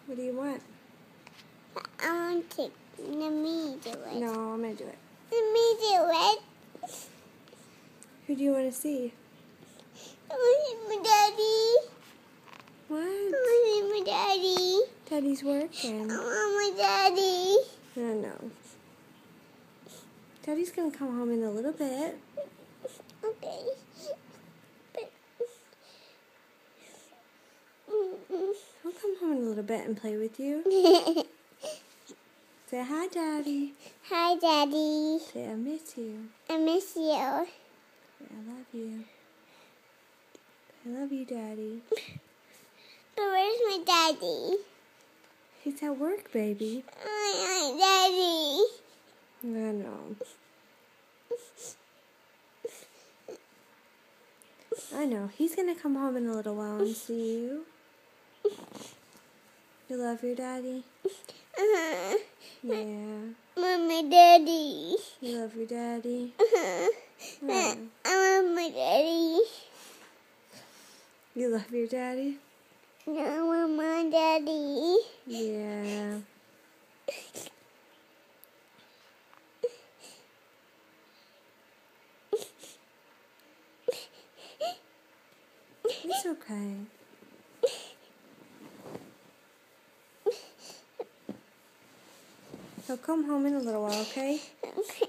What do you want? I want to let me do it. No, I'm going to do it. Let me do it. Who do you want to see? I want to see my daddy. What? I want to see my daddy. Daddy's working. I want my daddy. I know. Daddy's going to come home in a little bit. Okay. But, He'll come home in a little bit and play with you. Say hi, Daddy. Hi, Daddy. Say I miss you. I miss you. Say I love you. I love you, Daddy. But where's my daddy? He's at work, baby. My daddy. I know. I know. He's going to come home in a little while and see you. You love your daddy? Uh-huh. Yeah. My daddy. You love your daddy? Uh-huh. Yeah. I love my daddy. You love your daddy? I love my daddy. Yeah. It's okay. He'll come home in a little while, okay? Okay.